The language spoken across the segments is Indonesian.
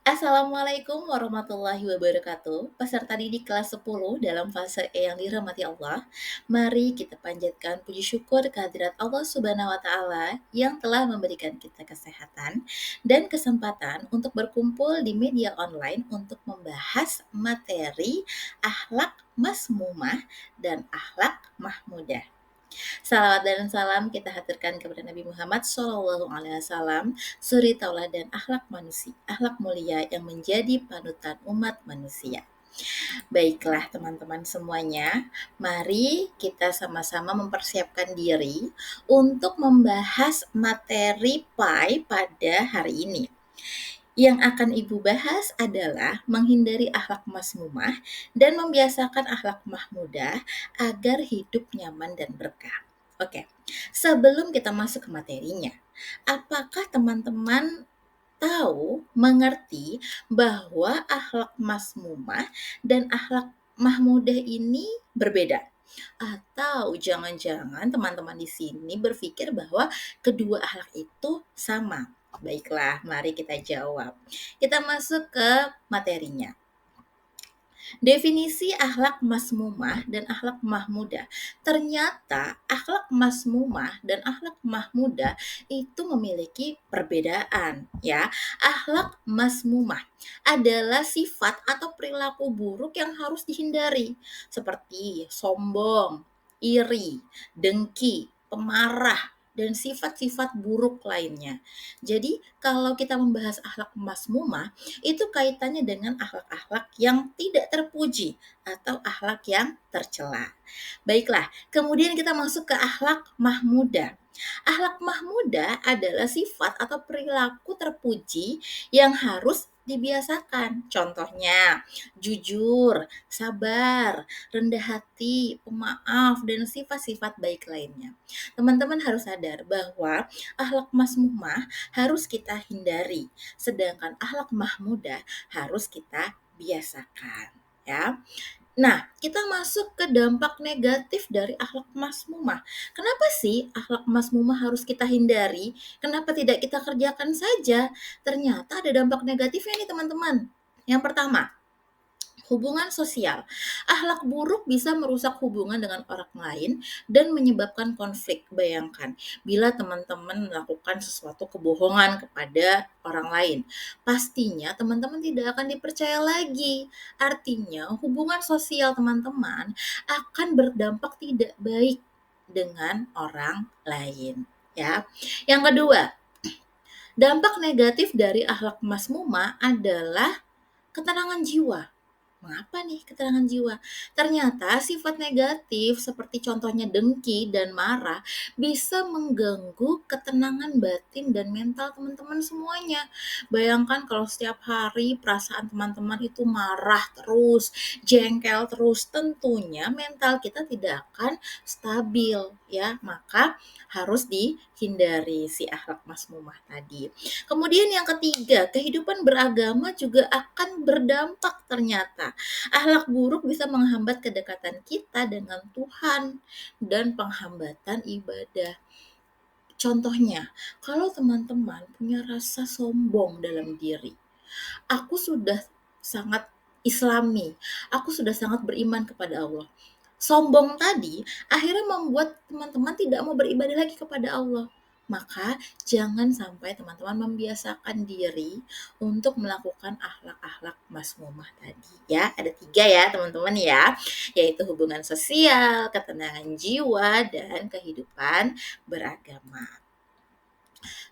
Assalamualaikum warahmatullahi wabarakatuh. Peserta didik kelas 10 dalam fase E yang dirahmati Allah. Mari kita panjatkan puji syukur kehadirat Allah Subhanahu wa taala yang telah memberikan kita kesehatan dan kesempatan untuk berkumpul di media online untuk membahas materi akhlak masmumah dan akhlak mahmudah. Salawat dan salam kita haturkan kepada Nabi Muhammad SAW, suri tauladan akhlak manusia, akhlak mulia yang menjadi panutan umat manusia. Baiklah teman-teman semuanya, mari kita sama-sama mempersiapkan diri untuk membahas materi PAI pada hari ini. Yang akan Ibu bahas adalah menghindari akhlak masmumah dan membiasakan akhlak mahmudah agar hidup nyaman dan berkah. Oke, sebelum kita masuk ke materinya, apakah teman-teman tahu, mengerti bahwa akhlak masmumah dan akhlak mahmudah ini berbeda? Atau jangan-jangan teman-teman di sini berpikir bahwa kedua akhlak itu sama? Baiklah, mari kita jawab. Kita masuk ke materinya. Definisi akhlak masmumah dan akhlak mahmudah. Ternyata akhlak masmumah dan akhlak mahmudah itu memiliki perbedaan ya. Akhlak masmumah adalah sifat atau perilaku buruk yang harus dihindari seperti sombong, iri, dengki, pemarah, dan sifat-sifat buruk lainnya. Jadi, kalau kita membahas akhlak masmumah, itu kaitannya dengan akhlak-akhlak yang tidak terpuji atau akhlak yang tercela. Baiklah, kemudian kita masuk ke akhlak mahmudah. Akhlak mahmudah adalah sifat atau perilaku terpuji yang harus dibiasakan. Contohnya, jujur, sabar, rendah hati, pemaaf, dan sifat-sifat baik lainnya. Teman-teman harus sadar bahwa akhlak masmumah harus kita hindari, sedangkan akhlak mahmudah harus kita biasakan ya. Nah, kita masuk ke dampak negatif dari akhlak masmumah. Kenapa sih akhlak masmumah harus kita hindari? Kenapa tidak kita kerjakan saja? Ternyata ada dampak negatifnya nih teman-teman. Yang pertama, hubungan sosial. Akhlak buruk bisa merusak hubungan dengan orang lain dan menyebabkan konflik. Bayangkan, bila teman-teman melakukan sesuatu kebohongan kepada orang lain, pastinya teman-teman tidak akan dipercaya lagi. Artinya, hubungan sosial teman-teman akan berdampak tidak baik dengan orang lain, ya. Yang kedua, dampak negatif dari akhlak masmumah adalah ketenangan jiwa. Mengapa nih keterangan jiwa? Ternyata sifat negatif seperti contohnya dengki dan marah bisa mengganggu ketenangan batin dan mental teman-teman semuanya. Bayangkan kalau setiap hari perasaan teman-teman itu marah terus, jengkel terus, tentunya mental kita tidak akan stabil ya. Maka harus dihindari si akhlak masmumah tadi. Kemudian yang ketiga, kehidupan beragama juga akan berdampak ternyata. Akhlak buruk bisa menghambat kedekatan kita dengan Tuhan dan penghambatan ibadah. Contohnya, kalau teman-teman punya rasa sombong dalam diri, aku sudah sangat Islami, aku sudah sangat beriman kepada Allah. Sombong tadi akhirnya membuat teman-teman tidak mau beribadah lagi kepada Allah. Maka jangan sampai teman-teman membiasakan diri untuk melakukan akhlak-akhlak masmumah tadi ya. Ada 3 ya teman-teman ya, yaitu hubungan sosial, ketenangan jiwa, dan kehidupan beragama.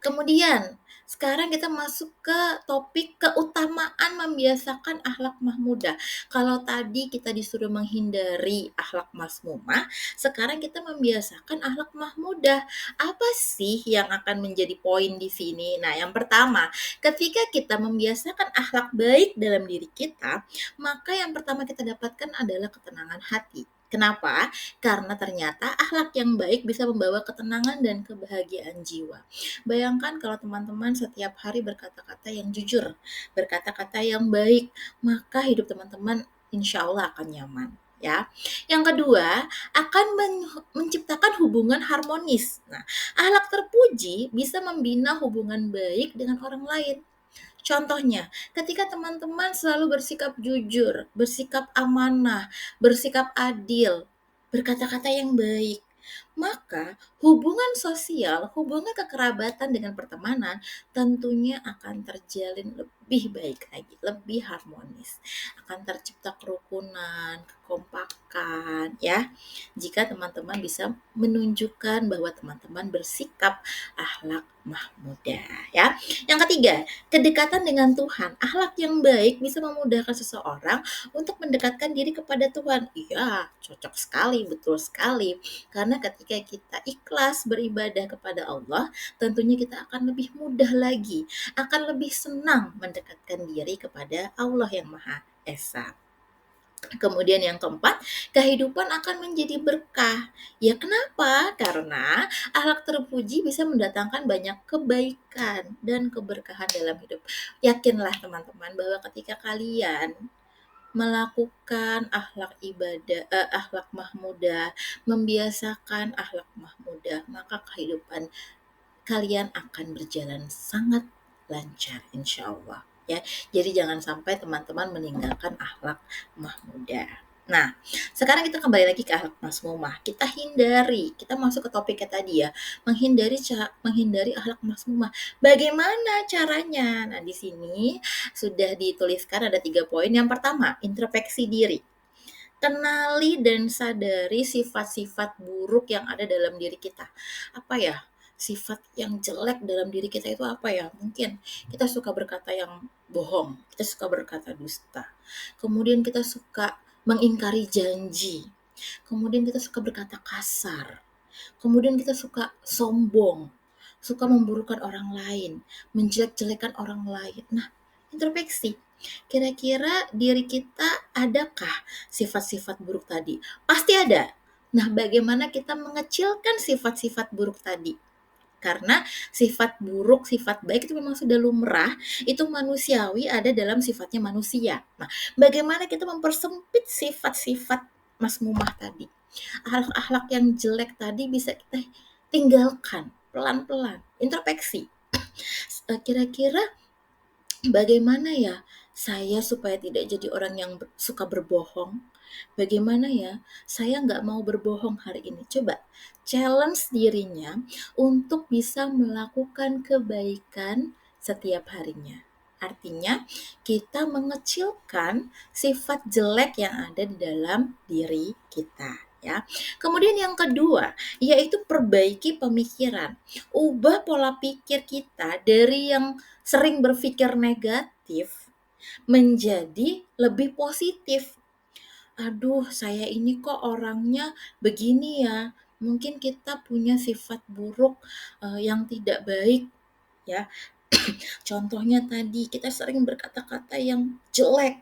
Kemudian, sekarang kita masuk ke topik keutamaan membiasakan akhlak mahmudah. Kalau tadi kita disuruh menghindari akhlak masmumah, sekarang kita membiasakan akhlak mahmudah. Apa sih yang akan menjadi poin di sini? Nah, yang pertama, ketika kita membiasakan akhlak baik dalam diri kita, maka yang pertama kita dapatkan adalah ketenangan hati. Kenapa? Karena ternyata akhlak yang baik bisa membawa ketenangan dan kebahagiaan jiwa. Bayangkan kalau teman-teman setiap hari berkata-kata yang jujur, berkata-kata yang baik, maka hidup teman-teman insya Allah akan nyaman. Ya, yang kedua akan menciptakan hubungan harmonis. Nah, akhlak terpuji bisa membina hubungan baik dengan orang lain. Contohnya, ketika teman-teman selalu bersikap jujur, bersikap amanah, bersikap adil, berkata-kata yang baik, maka hubungan sosial, hubungan kekerabatan dengan pertemanan tentunya akan terjalin lebih baik lagi, lebih harmonis. Akan tercipta kerukunan, kekompakan ya. Jika teman-teman bisa menunjukkan bahwa teman-teman bersikap akhlak mahmudah ya. Yang ketiga, kedekatan dengan Tuhan. Akhlak yang baik bisa memudahkan seseorang untuk mendekatkan diri kepada Tuhan. Iya, cocok sekali, betul sekali. Karena ketika kita ikhlas beribadah kepada Allah, tentunya kita akan lebih mudah lagi, akan lebih senang mendekatkan diri kepada Allah yang Maha Esa. Kemudian yang keempat, kehidupan akan menjadi berkah. Ya kenapa? Karena akhlak terpuji bisa mendatangkan banyak kebaikan dan keberkahan dalam hidup. Yakinlah teman-teman bahwa ketika kalian melakukan akhlak ibadah, akhlak mahmudah, membiasakan akhlak mahmudah, maka kehidupan kalian akan berjalan sangat lancar insya Allah ya. Jadi jangan sampai teman-teman meninggalkan akhlak mahmudah. Nah, sekarang kita kembali lagi ke akhlak masmumah. Kita masuk ke topiknya tadi ya, menghindari akhlak masmumah. Bagaimana caranya? Nah, di sini sudah dituliskan ada 3 poin. Yang pertama, introspeksi diri. Kenali dan sadari sifat-sifat buruk yang ada dalam diri kita. Apa ya? Sifat yang jelek dalam diri kita itu apa ya? Mungkin kita suka berkata yang bohong, kita suka berkata dusta. Kemudian kita suka mengingkari janji. Kemudian kita suka berkata kasar. Kemudian kita suka sombong, suka memburukan orang lain, menjelek-jelekan orang lain. Nah, introspeksi. Kira-kira diri kita adakah sifat-sifat buruk tadi? Pasti ada. Nah, bagaimana kita mengecilkan sifat-sifat buruk tadi? Karena sifat buruk, sifat baik itu memang sudah lumrah, itu manusiawi, ada dalam sifatnya manusia. Nah, bagaimana kita mempersempit sifat-sifat masmumah tadi? Akhlak-akhlak yang jelek tadi bisa kita tinggalkan pelan-pelan, introspeksi. Kira-kira bagaimana ya saya supaya tidak jadi orang yang suka berbohong? Bagaimana ya saya nggak mau berbohong hari ini? Coba challenge dirinya untuk bisa melakukan kebaikan setiap harinya. Artinya kita mengecilkan sifat jelek yang ada di dalam diri kita ya. Kemudian yang kedua yaitu perbaiki pemikiran. Ubah pola pikir kita dari yang sering berpikir negatif menjadi lebih positif. Aduh, saya ini kok orangnya begini ya. Mungkin kita punya sifat buruk yang tidak baik ya. Contohnya tadi kita sering berkata-kata yang jelek,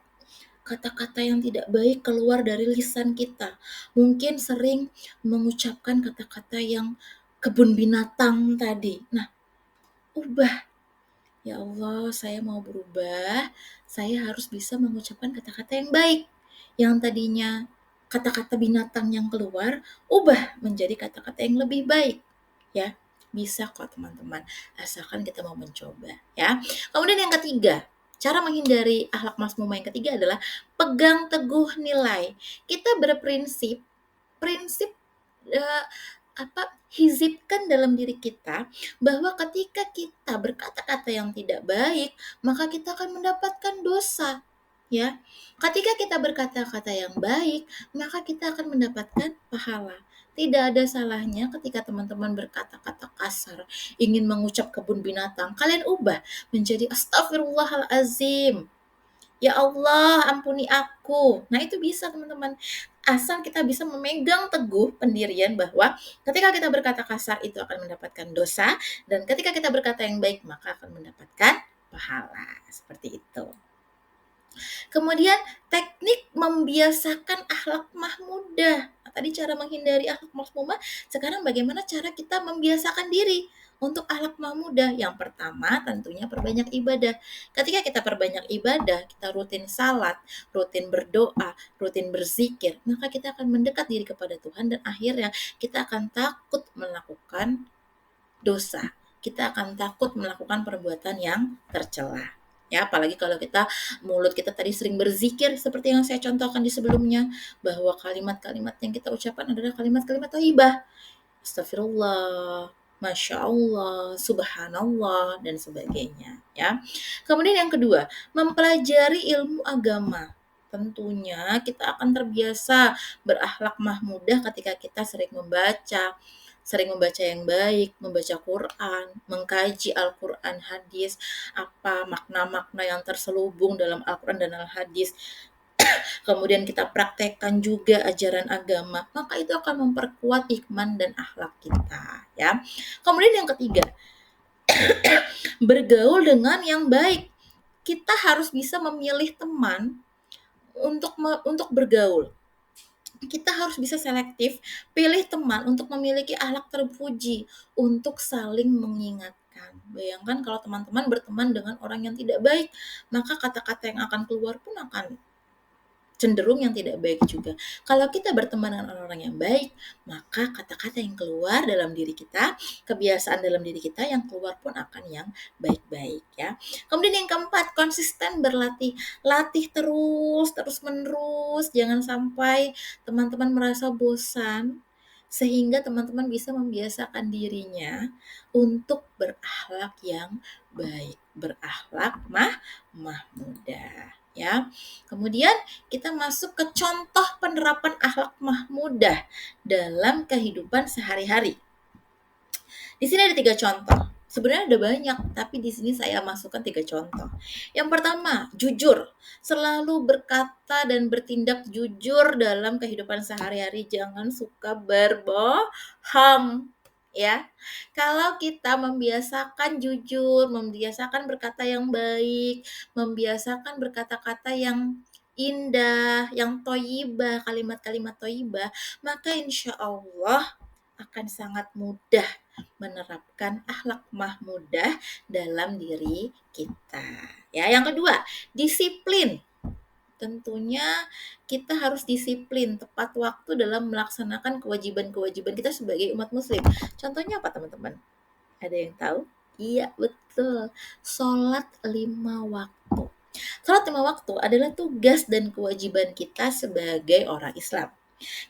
kata-kata yang tidak baik keluar dari lisan kita. Mungkin sering mengucapkan kata-kata yang kebun binatang tadi. Nah, ubah. Ya Allah, saya mau berubah. Saya harus bisa mengucapkan kata-kata yang baik. Yang tadinya kata-kata binatang yang keluar, ubah menjadi kata-kata yang lebih baik. Ya, bisa kok teman-teman. Asalkan kita mau mencoba. Ya. Kemudian yang ketiga, cara menghindari akhlak masmumah yang ketiga adalah pegang teguh nilai. Kita berprinsip, prinsip eh, hizibkan dalam diri kita bahwa ketika kita berkata-kata yang tidak baik, maka kita akan mendapatkan dosa. Ya, ketika kita berkata-kata yang baik, maka kita akan mendapatkan pahala. Tidak ada salahnya ketika teman-teman berkata-kata kasar, ingin mengucap kebun binatang, kalian ubah menjadi astagfirullahalazim. Ya Allah, ampuni aku. Nah, itu bisa teman-teman. Asal kita bisa memegang teguh pendirian bahwa ketika kita berkata kasar itu akan mendapatkan dosa, dan ketika kita berkata yang baik maka akan mendapatkan pahala. Seperti itu. Kemudian teknik membiasakan akhlak mahmudah. Nah, tadi cara menghindari akhlak mahmudah, sekarang bagaimana cara kita membiasakan diri untuk akhlak mahmudah? Yang pertama tentunya perbanyak ibadah. Ketika kita perbanyak ibadah, kita rutin salat, rutin berdoa, rutin berzikir, maka kita akan mendekat diri kepada Tuhan dan akhirnya kita akan takut melakukan dosa. Kita akan takut melakukan perbuatan yang tercela. Ya, apalagi kalau mulut kita tadi sering berzikir seperti yang saya contohkan di sebelumnya, bahwa kalimat-kalimat yang kita ucapkan adalah kalimat-kalimat thayyibah. Astagfirullah, Masya Allah, Subhanallah, dan sebagainya. Ya. Kemudian yang kedua, mempelajari ilmu agama. Tentunya kita akan terbiasa berakhlak mahmudah ketika kita sering membaca yang baik, membaca Quran, mengkaji Al-Quran, hadis, apa makna-makna yang terselubung dalam Al-Quran dan Al-Hadis, kemudian kita praktekkan juga ajaran agama, maka itu akan memperkuat iman dan akhlak kita, ya. Kemudian yang ketiga, bergaul dengan yang baik. Kita harus bisa memilih teman untuk bergaul. Kita harus bisa selektif, pilih teman untuk memiliki akhlak terpuji, untuk saling mengingatkan. Bayangkan kalau teman-teman berteman dengan orang yang tidak baik, maka kata-kata yang akan keluar pun akan cenderung yang tidak baik juga. Kalau kita berteman dengan orang-orang yang baik, maka kata-kata yang keluar dalam diri kita, kebiasaan dalam diri kita yang keluar pun akan yang baik-baik, ya. Kemudian yang keempat, konsisten berlatih. Latih terus, terus-menerus, jangan sampai teman-teman merasa bosan, sehingga teman-teman bisa membiasakan dirinya untuk berakhlak yang baik, berakhlak mahmudah, ya. Kemudian kita masuk ke contoh penerapan akhlak mahmudah dalam kehidupan sehari-hari. Di sini ada 3 contoh. Sebenarnya ada banyak, tapi di sini saya masukkan 3 contoh. Yang pertama, jujur. Selalu berkata dan bertindak jujur dalam kehidupan sehari-hari. Jangan suka berbohong, ya. Kalau kita membiasakan jujur, membiasakan berkata yang baik, membiasakan berkata-kata yang indah, yang thayyibah, kalimat-kalimat thayyibah, maka insya Allah akan sangat mudah menerapkan akhlak mahmudah dalam diri kita. Ya, yang kedua, disiplin. Tentunya kita harus disiplin tepat waktu dalam melaksanakan kewajiban-kewajiban kita sebagai umat muslim. Contohnya apa, teman-teman? Ada yang tahu? Iya, betul. Sholat 5 waktu. Sholat 5 waktu adalah tugas dan kewajiban kita sebagai orang Islam.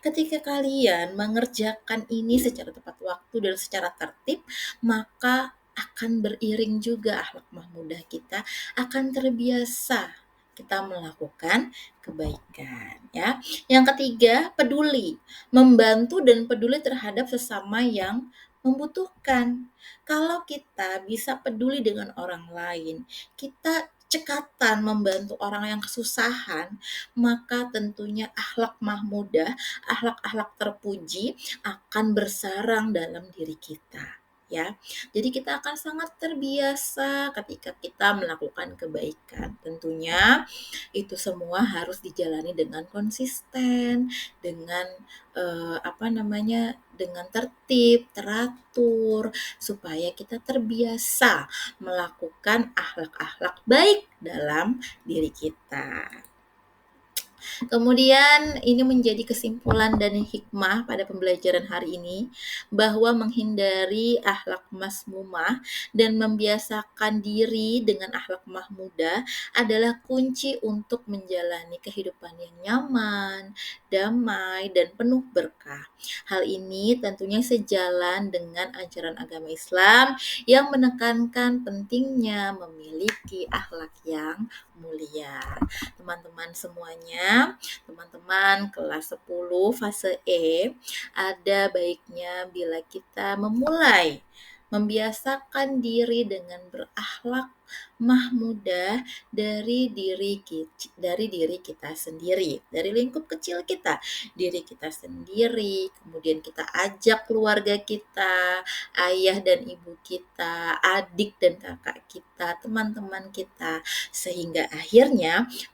Ketika kalian mengerjakan ini secara tepat waktu dan secara tertib, maka akan beriring juga akhlak mahmudah kita, akan terbiasa kita melakukan kebaikan, ya. Yang ketiga, peduli, membantu dan peduli terhadap sesama yang membutuhkan. Kalau kita bisa peduli dengan orang lain, kita cekatan membantu orang yang kesusahan, maka tentunya akhlak mahmudah, akhlak-akhlak terpuji akan bersarang dalam diri kita, ya. Jadi kita akan sangat terbiasa ketika kita melakukan kebaikan. Tentunya itu semua harus dijalani dengan konsisten, dengan dengan tertib, teratur, supaya kita terbiasa melakukan akhlak-akhlak baik dalam diri kita. Kemudian ini menjadi kesimpulan dan hikmah pada pembelajaran hari ini, bahwa menghindari akhlak mazmumah dan membiasakan diri dengan akhlak mahmudah adalah kunci untuk menjalani kehidupan yang nyaman, damai, dan penuh berkah. Hal ini tentunya sejalan dengan ajaran agama Islam yang menekankan pentingnya memiliki akhlak yang mulia. Teman-teman semuanya, teman-teman kelas 10 fase E, ada baiknya bila kita memulai membiasakan diri dengan berakhlak mahmudah dari diri kita sendiri, dari lingkup kecil kita, diri kita sendiri, kemudian kita ajak keluarga kita, ayah dan ibu kita, adik dan kakak kita, teman-teman kita, sehingga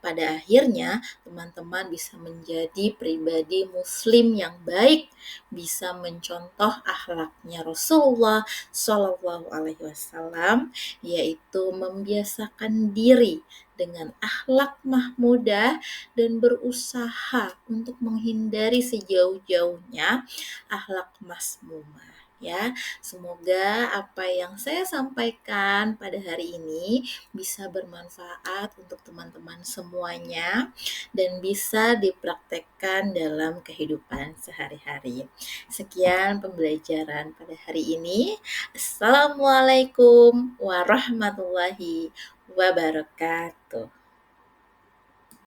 pada akhirnya teman-teman bisa menjadi pribadi muslim yang baik, bisa mencontoh akhlaknya Rasulullah Shallallahu Alaihi Wasallam, yaitu membiasakan diri dengan akhlak mahmudah dan berusaha untuk menghindari sejauh-jauhnya akhlak mazmumah. ya. Semoga apa yang saya sampaikan pada hari ini bisa bermanfaat untuk teman-teman semuanya dan bisa dipraktekkan dalam kehidupan sehari-hari. Sekian pembelajaran pada hari ini. Assalamualaikum warahmatullahi wabarakatuh.